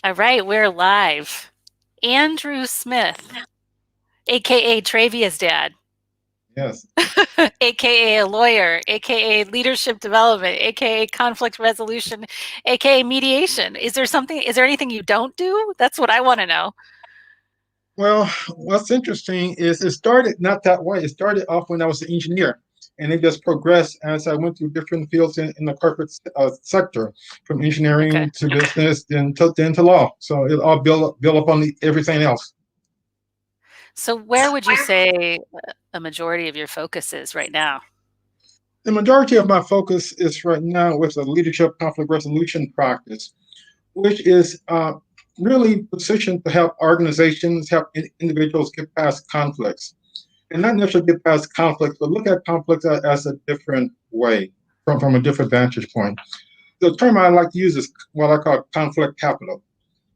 All right, we're live. Andrew Smith, aka Travia's dad, Yes. aka a lawyer, aka leadership development, aka conflict resolution, aka mediation. Is there anything you don't do? That's what I want to know. Well, what's interesting is it started not that way. It started off when I was an engineer, and it just progressed as I went through different fields in the corporate sector, from Okay. engineering to business, then to law. So it all built up on everything else. So where would you say a majority of your focus is right now? The majority of my focus is right now with the leadership conflict resolution practice, which is really positioned to help organizations, help individuals get past conflicts. And not necessarily get past conflicts, but look at conflicts as a different way, from a different vantage point. The term I like to use is what I call conflict capital.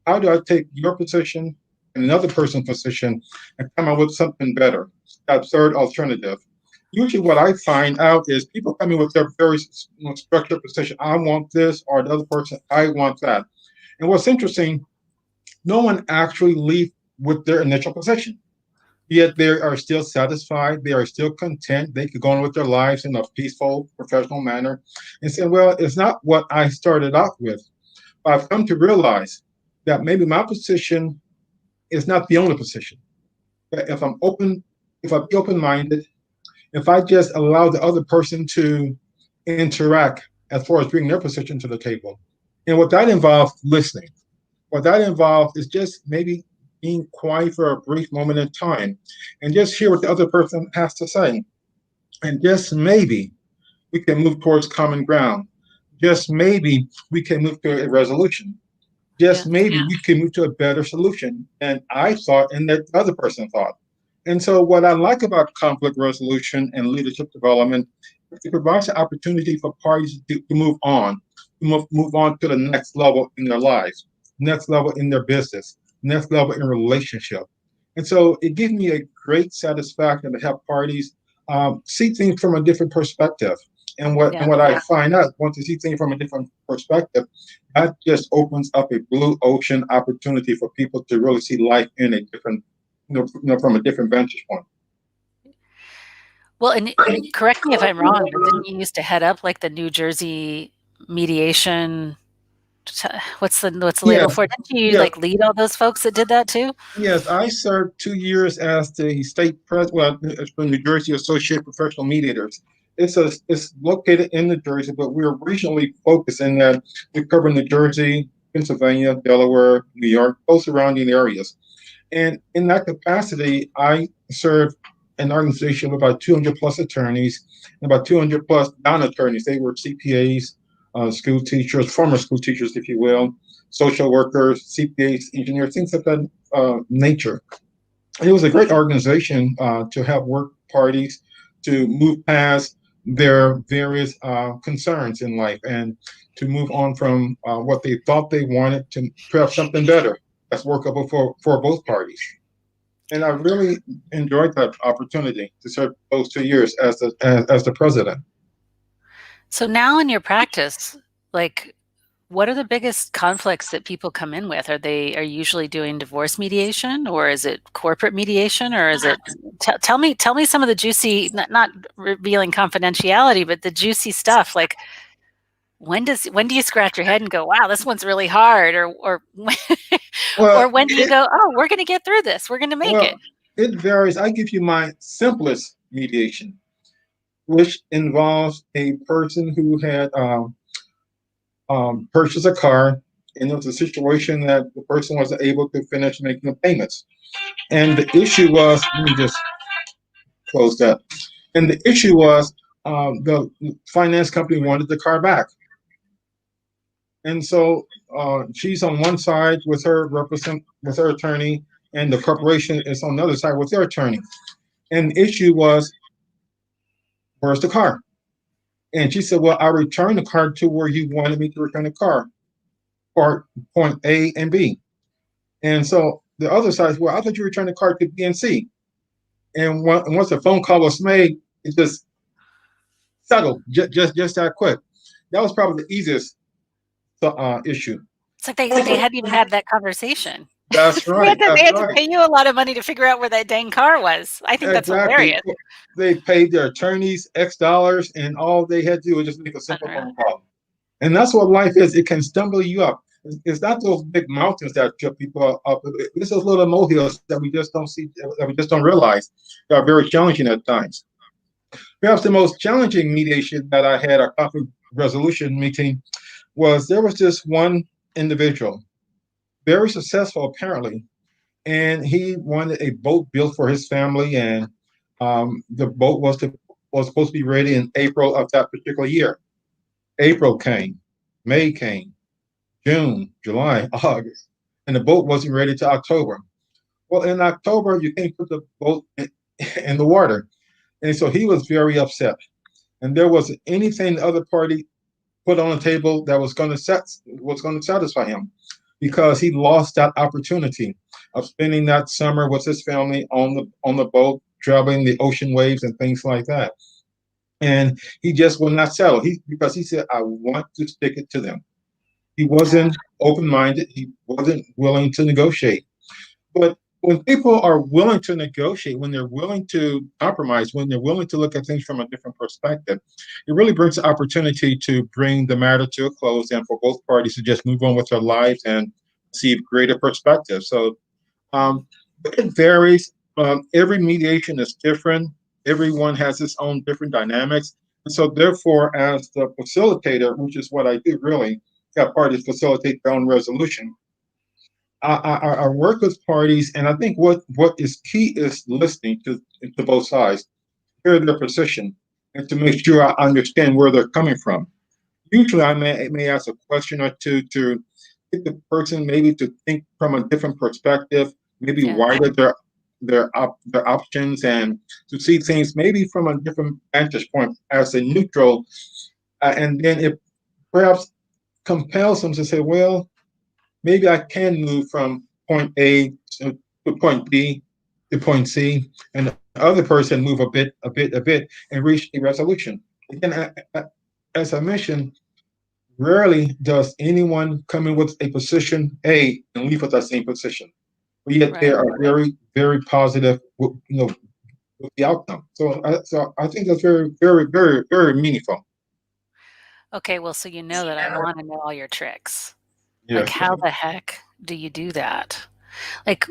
How do I take your position and another person's position and come up with something better? That third alternative. Usually, what I find out is people come in with their very structured position. I want this, or the other person, I want that. And what's interesting, no one actually leaves with their initial position, yet they are still satisfied, they are still content, they could go on with their lives in a peaceful, professional manner and say, well, it's not what I started off with. But I've come to realize that maybe my position is not the only position. That if I'm open, if I be open-minded, if I just allow the other person to interact as far as bringing their position to the table. And what that involves, listening. What that involves is just maybe being quiet for a brief moment in time and just hear what the other person has to say. And just maybe we can move towards common ground. Just maybe we can move to a resolution. Just Yeah. maybe we can move to a better solution than I thought and that the other person thought. And so, what I like about conflict resolution and leadership development, it provides an opportunity for parties to move on, move on to the next level in their lives, next level in their business, next level in relationship. And so, it gives me a great satisfaction to help parties see things from a different perspective. And Yeah. what I find out, once you see things from a different perspective, that just opens up a blue ocean opportunity for people to really see life in a different, from a different vantage point. Well, and correct me if I'm wrong, but didn't you used to head up like the New Jersey mediation? What's the label Yes, for it? Didn't you, yes, like, lead all those folks that did that too? yes. I served 2 years as the state president, well, it's the New Jersey Associate Professional Mediators. It's located in New Jersey, but we're regionally focused in that we cover New Jersey, Pennsylvania, Delaware, New York, those surrounding areas. And in that capacity, I served an organization with about 200 plus attorneys and about 200 plus non attorneys. They were CPAs, school teachers, former school teachers, if you will, social workers, CPAs, engineers, things of that nature. And it was a great organization to have work parties to move past their various concerns in life and to move on from what they thought they wanted to perhaps something better that's workable for both parties. And I really enjoyed that opportunity to serve those 2 years as the president. So now in your practice, like, what are the biggest conflicts that people come in with? Are you usually doing divorce mediation, or is it corporate mediation, or is it tell me some of the juicy, not revealing confidentiality, but the juicy stuff, like when do you scratch your head and go, wow, this one's really hard, or Well, or when do you go, oh, we're going to get through this, we're going to make it? well, it varies. I give you my simplest mediation, which involves a person who had purchased a car, and it was a situation that the person wasn't able to finish making the payments. And the issue was, let me just close that. And the issue was the finance company wanted the car back. And so she's on one side with her attorney, and the corporation is on the other side with their attorney. And the issue was, where's the car? And she said, well, I returned the car to where you wanted me to return the car, or point A and B. And so the other side is, well, I thought you returned the car to B and C. And once the phone call was made, it just settled just that quick. That was probably the easiest issue. It's like they hadn't even had that conversation. That's They had right. to they That's had to right. pay you a lot of money to figure out where that dang car was. I think that's Exactly. hilarious. They paid their attorneys X dollars, and all they had to do was just make a simple Unreal. phone call. And that's what life is. It can stumble you up. It's not those big mountains that trip people up. It's those little molehills that we just don't see, that we just don't realize, that are very challenging at times. Perhaps the most challenging mediation that I had, a conflict resolution meeting, was there was this one individual, very successful apparently, and he wanted a boat built for his family, and the boat was supposed to be ready in April of that particular year. April came, May came, June, July, August, and the boat wasn't ready to October. Well, in October, you can't put the boat in the water. And so he was very upset. And there wasn't anything the other party put on the table that was going to satisfy him, because he lost that opportunity of spending that summer with his family on the boat, traveling the ocean waves and things like that. And he just would not settle. Because he said, I want to stick it to them. He Uh, wasn't open minded. He wasn't willing to negotiate. But when people are willing to negotiate, when they're willing to compromise, when they're willing to look at things from a different perspective, it really brings the opportunity to bring the matter to a close and for both parties to just move on with their lives and see greater perspective. So it varies. Every mediation is different. Everyone has its own different dynamics. And so, therefore, as the facilitator, which is what I do really, have parties facilitate their own resolution. I work with parties, and I think what is key is listening to both sides, hear their position, and to make sure I understand where they're coming from. Usually, I may ask a question or two to get the person maybe to think from a different perspective, maybe yeah. widen their options, and to see things maybe from a different vantage point as a neutral, and then it perhaps compels them to say, well, maybe I can move from point A to point B to point C, and the other person move a bit, and reach a resolution. Again, as I mentioned, rarely does anyone come in with a position A and leave with that same position, but yet they Right. are very, very positive, with the outcome. So I think that's very, very, very, very meaningful. Okay, well, so you know that I wanna know all your tricks. Like, Yes. how the heck do you do that? Like,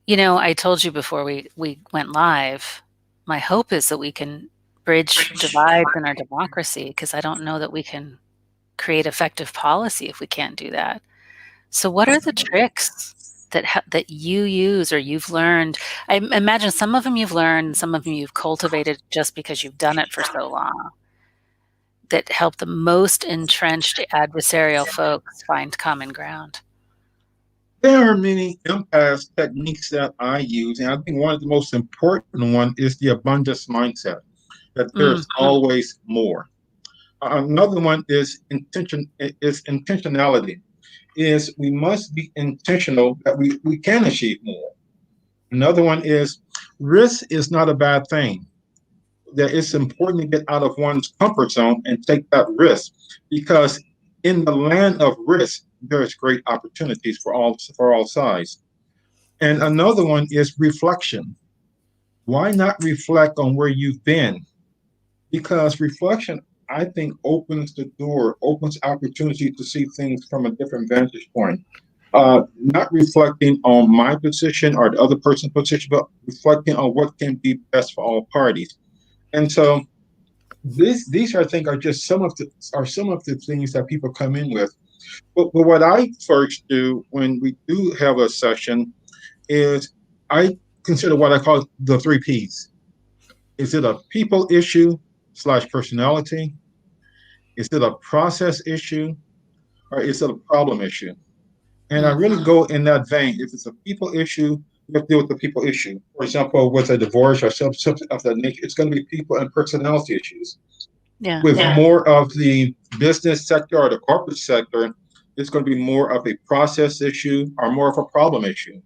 I told you before we went live, my hope is that we can bridge divides in our democracy, because I don't know that we can create effective policy if we can't do that. So what are the tricks that you use or you've learned? I imagine some of them you've learned, some of them you've cultivated just because you've done it for so long, that help the most entrenched adversarial folks find common ground. There are many impasse techniques that I use, and I think one of the most important one is the abundance mindset, that there's Mhm. always more. Another one is intentionality. Is we must be intentional that we can achieve more. Another one is risk is not a bad thing. That it's important to get out of one's comfort zone and take that risk, because in the land of risk, there's great opportunities for all sides. And another one is reflection. Why not reflect on where you've been? Because reflection, I think, opens the door, opens opportunity to see things from a different vantage point. Not reflecting on my position or the other person's position, but reflecting on what can be best for all parties. And so these I think are just some of the things that people come in with. But what I first do when we do have a session is I consider what I call the three P's. Is it a people issue slash personality? Is it a process issue, or is it a problem issue? And I really Mhm. go in that vein. If it's a people issue, you have to deal with the people issue. For example, with a divorce or something of that nature, it's going to be people and personality issues. Yeah. With more of the business sector or the corporate sector, it's going to be more of a process issue or more of a problem issue.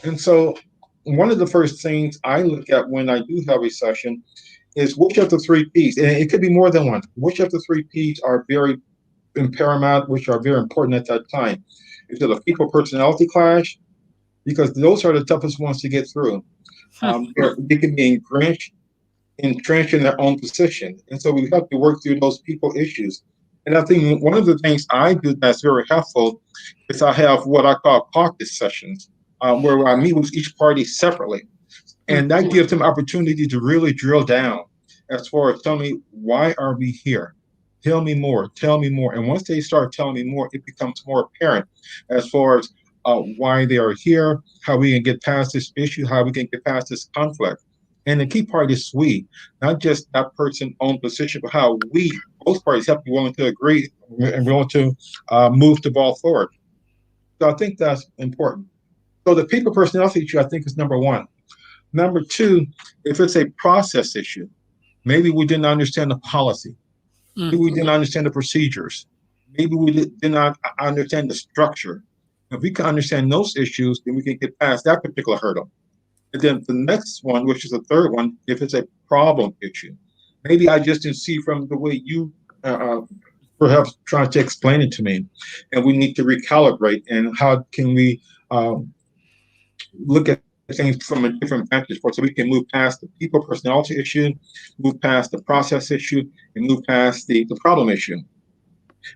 And so, one of the first things I look at when I do have a session is which of the three P's, and it could be more than one, which of the three P's are very in paramount, which are very important at that time. Is it a people personality clash? Because those are the toughest ones to get through. They can be entrenched in their own position. And so we have to work through those people issues. And I think one of the things I do that's very helpful is I have what I call caucus sessions, where I meet with each party separately. And that gives them opportunity to really drill down as far as tell me, why are we here? Tell me more, tell me more. And once they start telling me more, it becomes more apparent as far as why they are here, how we can get past this issue, how we can get past this conflict. And the key part is we, not just that person's own position, but how we, both parties, have to be willing to agree and willing to move the ball forward. So I think that's important. So the people personality issue, I think, is number one. Number two, if it's a process issue, maybe we didn't understand the policy. Maybe we didn't understand the procedures. Maybe we did not understand the structure. If we can understand those issues, then we can get past that particular hurdle. And then the next one, which is the third one, if it's a problem issue, maybe I just didn't see from the way you perhaps trying to explain it to me, and we need to recalibrate. And how can we look at things from a different vantage point so we can move past the people personality issue, move past the process issue, and move past the problem issue.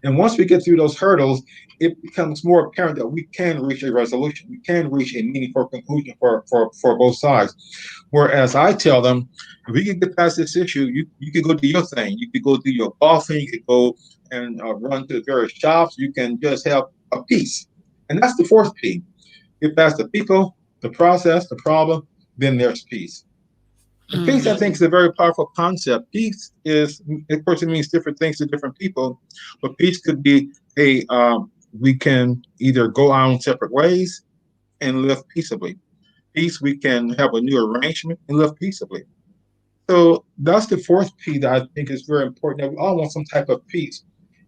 And once we get through those hurdles, it becomes more apparent that we can reach a resolution. We can reach a meaningful conclusion for both sides. Whereas I tell them, if we can get past this issue, you can go do your thing. You could go do your golfing. You could go and run to the various shops. You can just have a peace. And that's the fourth P. Get past the people, the process, the problem, then there's peace. And peace, I think, is a very powerful concept. Peace is, of course, it means different things to different people, but peace could be we can either go our own separate ways and live peaceably. Peace, we can have a new arrangement and live peaceably. So that's the fourth P that I think is very important. That we all want some type of peace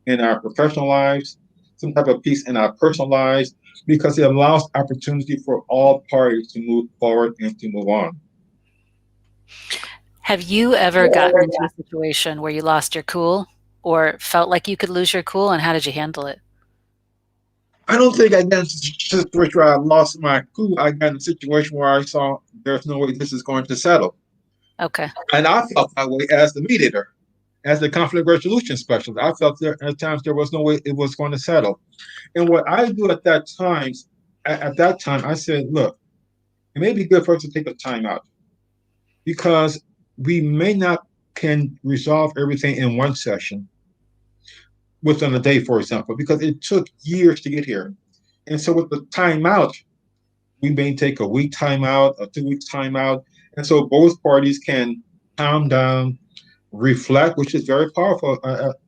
in our professional lives, some type of peace in our personal lives, because it allows opportunity for all parties to move forward and to move on. Have you ever gotten into a situation where you lost your cool or felt like you could lose your cool, and how did you handle it? I don't think I got into a situation where I lost my cool. I got in a situation where I saw there's no way this is going to settle. Okay. And I felt that way as the mediator, as the conflict resolution specialist. I felt there at times there was no way it was going to settle. And what I do at that time, I said, look, it may be good for us to take a time out because we may not can resolve everything in one session within a day, for example, because it took years to get here. And so with the timeout, we may take a week timeout, a 2 weeks timeout. And so both parties can calm down, reflect, which is very powerful,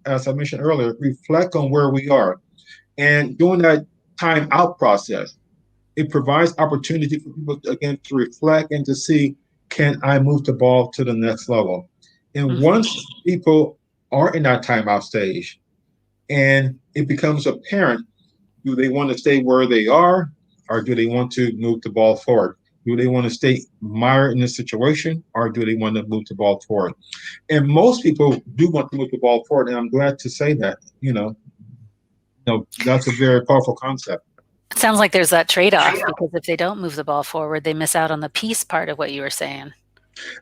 as I mentioned earlier, reflect on where we are. And during that time out process, it provides opportunity for people, again, to reflect and to see, can I move the ball to the next level? And once people are in that timeout stage and it becomes apparent, do they want to stay where they are or do they want to move the ball forward? Do they want to stay mired in the situation or do they want to move the ball forward? And most people do want to move the ball forward. And I'm glad to say that, that's a very powerful concept. It sounds like there's that trade-off because if they don't move the ball forward, they miss out on the peace part of what you were saying.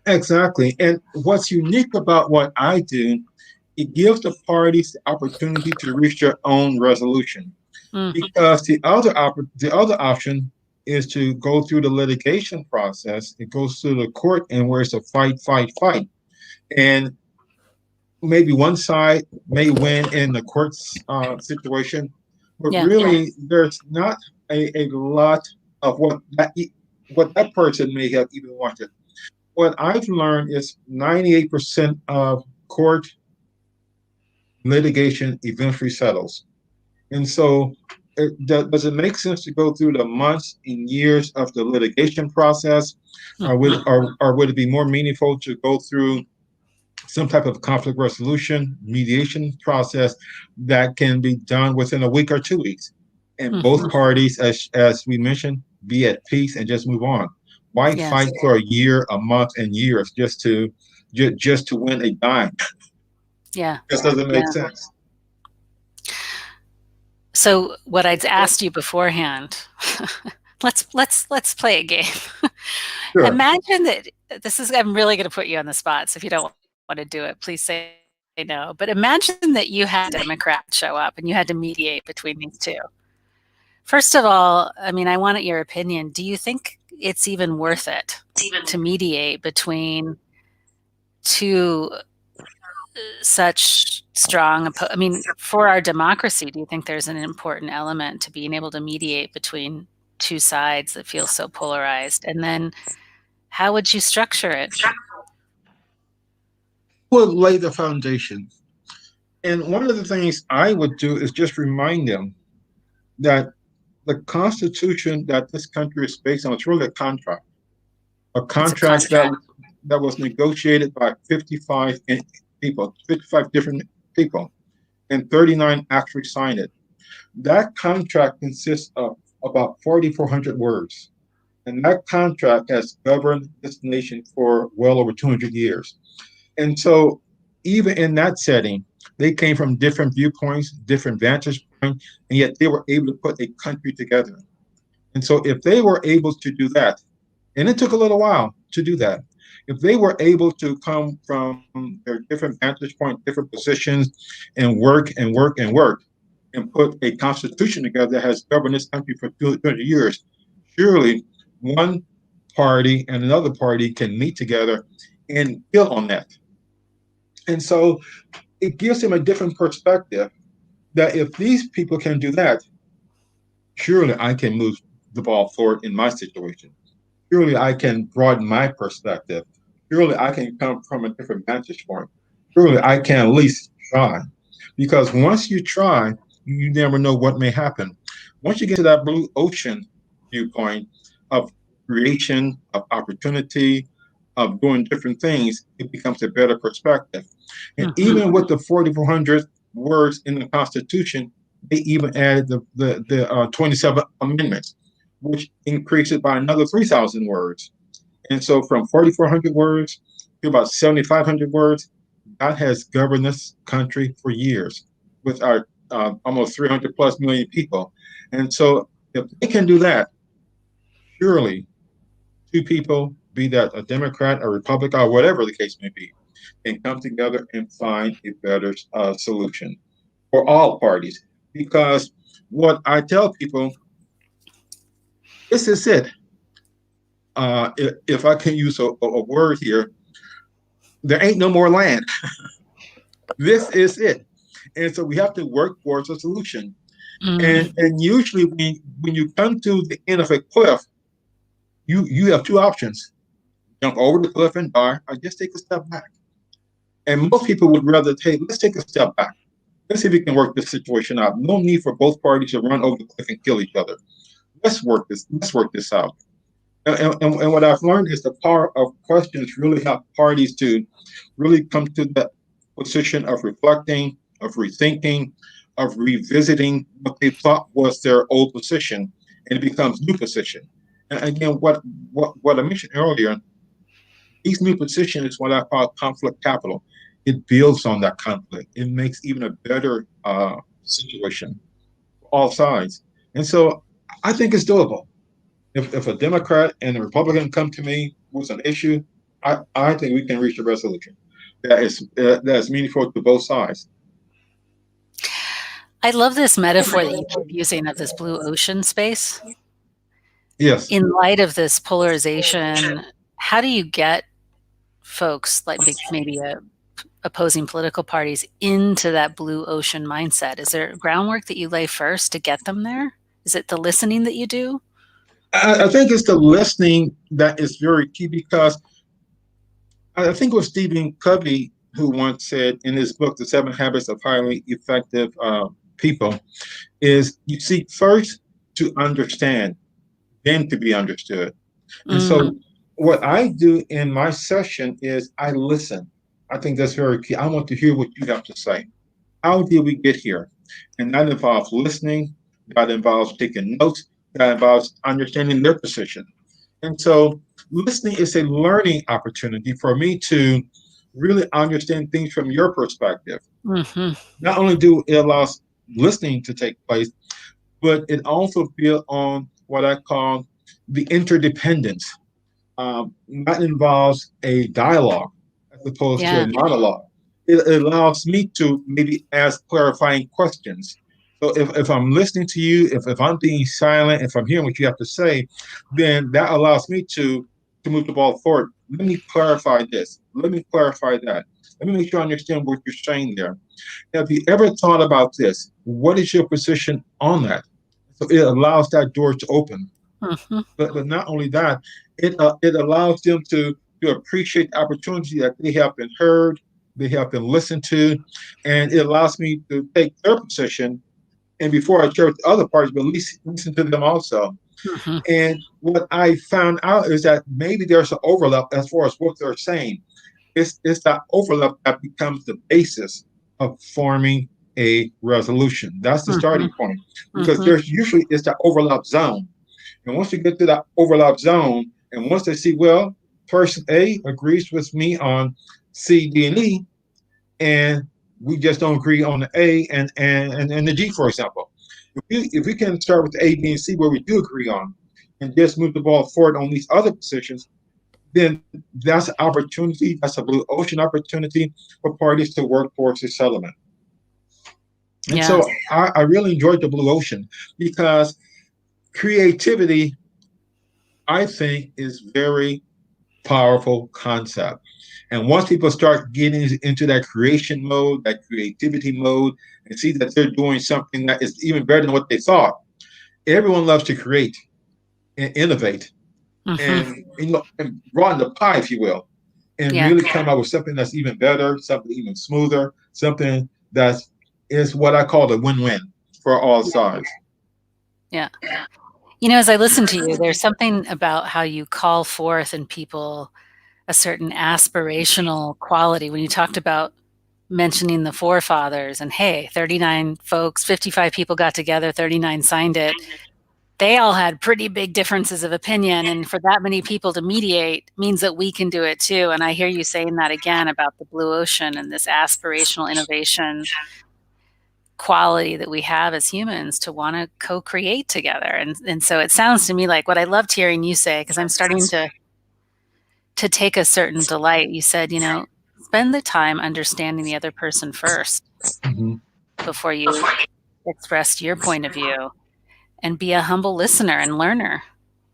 Exactly. And what's unique about what I do, it gives the parties the opportunity to reach their own resolution. Because the other option is to go through the litigation process. It goes through the court and where it's a fight. And maybe one side may win in the court's situation, but really there's not a lot of what that person may have even wanted. What I've learned is 98% of court litigation eventually settles. And so does it make sense to go through the months and years of the litigation process? Or would it be more meaningful to go through some type of conflict resolution, mediation process that can be done within a week or 2 weeks? And both parties, as we mentioned, be at peace and just move on. Why fight for a year, a month, and years just to win a dime? Yeah. This doesn't make sense. So what I'd asked you beforehand, let's play a game. Sure. Imagine that this is I'm really going to put you on the spot. So if you don't want to do it, please say no. But imagine that you had a Democrat show up and you had to mediate between these two. First of all, I mean, I want your opinion. Do you think it's even worth it to mediate between two such strong I mean, for our democracy, do you think there's an important element to being able to mediate between two sides that feel so polarized? And then how would you structure it? We'll lay the foundation. And one of the things I would do is just remind them that the Constitution that this country is based on is really a It's a contract contract. that was negotiated by 55 people, 55 different people, and 39 actually signed it. That contract consists of about 4,400 words. And that contract has governed this nation for well over 200 years. And so, even in that setting, they came from different viewpoints, different vantage points, and yet they were able to put a country together. And so, if they were able to do that, and it took a little while to do that, if they were able to come from their different vantage points, different positions, and work and put a constitution together that has governed this country for 200 years, surely one party and another party can meet together and build on that. And so it gives them a different perspective that if these people can do that, surely I can move the ball forward in my situation. Surely I can broaden my perspective. Surely I can come from a different vantage point. Surely I can at least try. Because once you try, you never know what may happen. Once you get to that blue ocean viewpoint of creation, of opportunity, of doing different things, it becomes a better perspective. And Mm-hmm. even with the 4,400 words in the Constitution, they even added the 27 amendments, which increased it by another 3,000 words. And so from 4,400 words to about 7,500 words, God has governed this country for years with our almost 300 plus million people. And so if they can do that, surely two people, be that a Democrat, a Republican, or whatever the case may be, can come together and find a better solution for all parties. Because what I tell people, this is it. If I can use a word here, there ain't no more land. This is it. And so we have to work towards a solution. Mm. And usually when you come to the end of a cliff, you have two options: jump over the cliff and die, or just take a step back. And most people would rather let's take a step back. Let's see if we can work this situation out. No need for both parties to run over the cliff and kill each other. Let's work this out. And what I've learned is the power of questions really help parties to really come to that position of reflecting, of rethinking, of revisiting what they thought was their old position, and it becomes new position. And again, what I mentioned earlier, these new position is what I call conflict capital. It builds on that conflict. It makes even a better situation for all sides. And so I think it's doable. If a Democrat and a Republican come to me with an issue, I think we can reach a resolution that is meaningful to both sides. I love this metaphor that you keep using of this blue ocean space. Yes. In light of this polarization, how do you get folks like maybe opposing political parties into that blue ocean mindset? Is there groundwork that you lay first to get them there? Is it the listening that you do? I think it's the listening that is very key because I think it was Stephen Covey who once said in his book, The 7 Habits of Highly Effective People, is you seek first to understand, then to be understood. And Mm, so what I do in my session is I listen. I think that's very key. I want to hear what you have to say. How did we get here? And that involves listening, that involves taking notes, that involves understanding their position. And so listening is a learning opportunity for me to really understand things from your perspective. hmm Not only do it allows listening to take place, but it also built on what I call the interdependence. That involves a dialogue as opposed to a Yeah. monologue. It allows me to maybe ask clarifying questions. So if I'm listening to you, if I'm being silent, if I'm hearing what you have to say, then that allows me to move the ball forward. Let me clarify this. Let me clarify that. Let me make sure I understand what you're saying there. Have you ever thought about this? What is your position on that? So it allows that door to open. Hmm. But not only that, it allows them to appreciate the opportunity that they have been heard, they have been listened to, and it allows me to take their position and before I share with the other parties, but at least listen to them also. Hmm. And what I found out is that maybe there's an overlap as far as what they're saying. It's that overlap that becomes the basis of forming a resolution. That's the Hmm. starting point because Hmm. there's usually it's that overlap zone. And once you get to that overlap zone, and once they see, well, person A agrees with me on C, D, and E, and we just don't agree on the A and the G, for example. If we can start with the A, B, and C where we do agree on, and just move the ball forward on these other positions, then that's an opportunity, that's a blue ocean opportunity for parties to work towards a settlement. And Yeah. so I really enjoyed the blue ocean because creativity, I think, is very powerful concept. And once people start getting into that creation mode, that creativity mode, and see that they're doing something that is even better than what they thought, everyone loves to create and innovate Hmm. and broaden the pie, if you will, and Yeah. really come out with something that's even better, something even smoother, something that is what I call the win-win for all sides. Yeah. You know, as I listen to you, there's something about how you call forth in people a certain aspirational quality when you talked about mentioning the forefathers and hey, 39 folks, 55 people got together, 39 signed it. They all had pretty big differences of opinion. And for that many people to mediate means that we can do it too. And I hear you saying that again about the blue ocean and this aspirational innovation quality that we have as humans to want to co-create together. And so it sounds to me like what I loved hearing you say, because I'm starting to take a certain delight. You said, you know, spend the time understanding the other person first Mhm. before you express your point of view and be a humble listener and learner,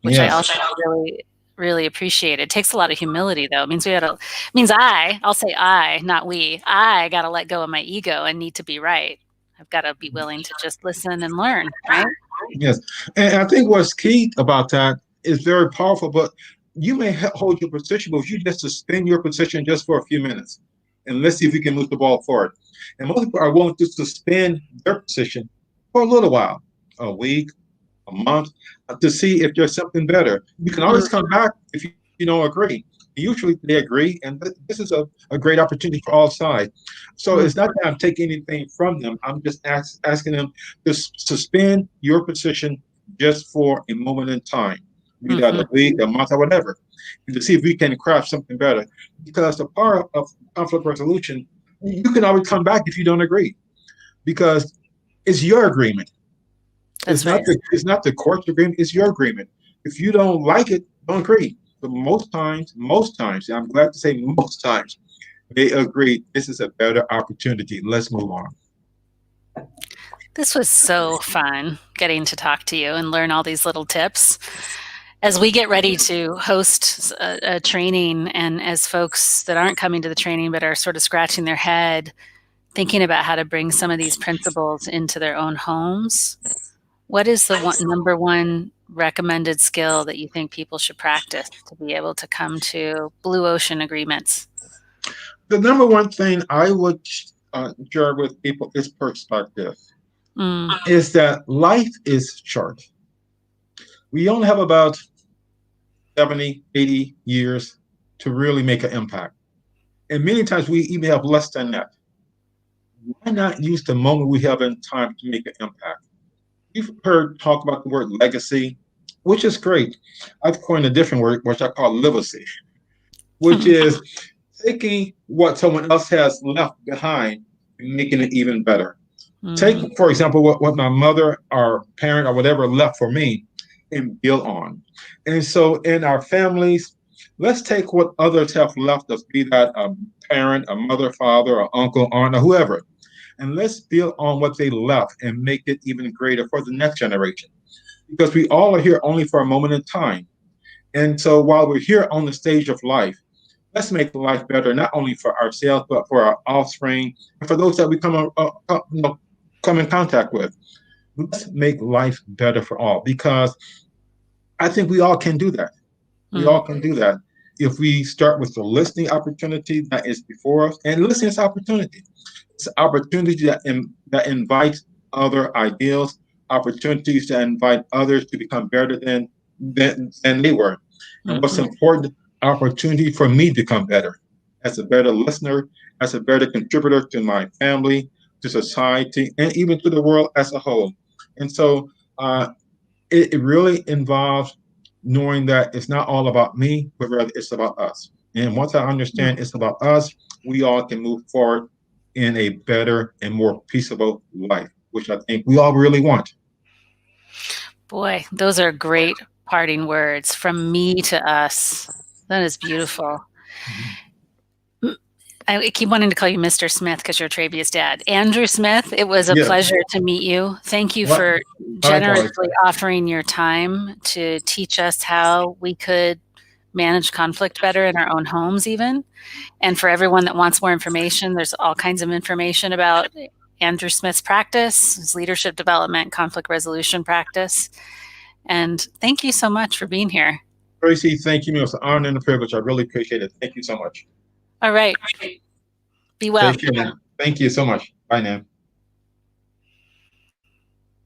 which I Yes. also really, really appreciate. It takes a lot of humility though. It means we gotta means I'll say I, not we. I gotta let go of my ego and need to be right. I've got to be willing to just listen and learn, right? Yes. And I think what's key about that is very powerful, but you may hold your position, but if you just suspend your position just for a few minutes, and let's see if we can move the ball forward. And most people are willing to suspend their position for a little while, a week, a month, to see if there's something better. You can always come back if you don't agree. Usually they agree, and this is a great opportunity for all sides. So it's not Mhm. that I'm taking anything from them. I'm just asking them to suspend your position just for a moment in time, be that a Mhm. week, a month, or whatever, and to see if we can craft something better. Because the power of conflict resolution, you can always come back if you don't agree, because it's your agreement. That's right. It's not the court's agreement. It's your agreement. If you don't like it, don't agree. But most times, I'm glad to say most times, they agree. This is a better opportunity. Let's move on. This was so fun getting to talk to you and learn all these little tips. As we get ready to host a training, and as folks that aren't coming to the training but are sort of scratching their head, thinking about how to bring some of these principles into their own homes, what is the number one recommended skill that you think people should practice to be able to come to blue ocean agreements? The number one thing I would share with people is perspective. Mm, Is that life is short. We only have about 70, 80 years to really make an impact. And many times we even have less than that. Why not use the moment we have in time to make an impact? You've heard talk about the word legacy, which is great. I've coined a different word, which I call legacy, which is taking what someone else has left behind and making it even better. Mm-hmm. Take, for example, what my mother or parent or whatever left for me and build on. And so in our families, let's take what others have left us, be that a parent, a mother, father, or uncle, aunt, or whoever, and let's build on what they left and make it even greater for the next generation. Because we all are here only for a moment in time. And so while we're here on the stage of life, let's make life better, not only for ourselves, but for our offspring and for those that we come in contact with. Let's make life better for all because I think we all can do that. We Mm-hmm. all can do that if we start with the listening opportunity that is before us. And listening is opportunity. It's opportunity that invites other ideals, opportunities to invite others to become better than they were. And what's Mm-hmm. important, opportunity for me to become better as a better listener, as a better contributor to my family, to society, and even to the world as a whole. And so uh, it really involves knowing that it's not all about me, but rather it's about us. And once I understand it's about us, we all can move forward in a better and more peaceable life, which I think we all really want. Boy, those are great parting words from me to us. That is beautiful. Mhm. I keep wanting to call you Mr. Smith because you're Travia's dad. Andrew Smith, it was a Yeah. pleasure to meet you. Thank you Li- for Likewise. generously offering your time to teach us how we could manage conflict better in our own homes, even. And for everyone that wants more information, there's all kinds of information about Andrew Smith's practice, his leadership development, conflict resolution practice. And thank you so much for being here. Tracy, thank you. It was an honor and a privilege. I really appreciate it. Thank you so much. All right. Be well. Take care now. Thank you so much. Bye now.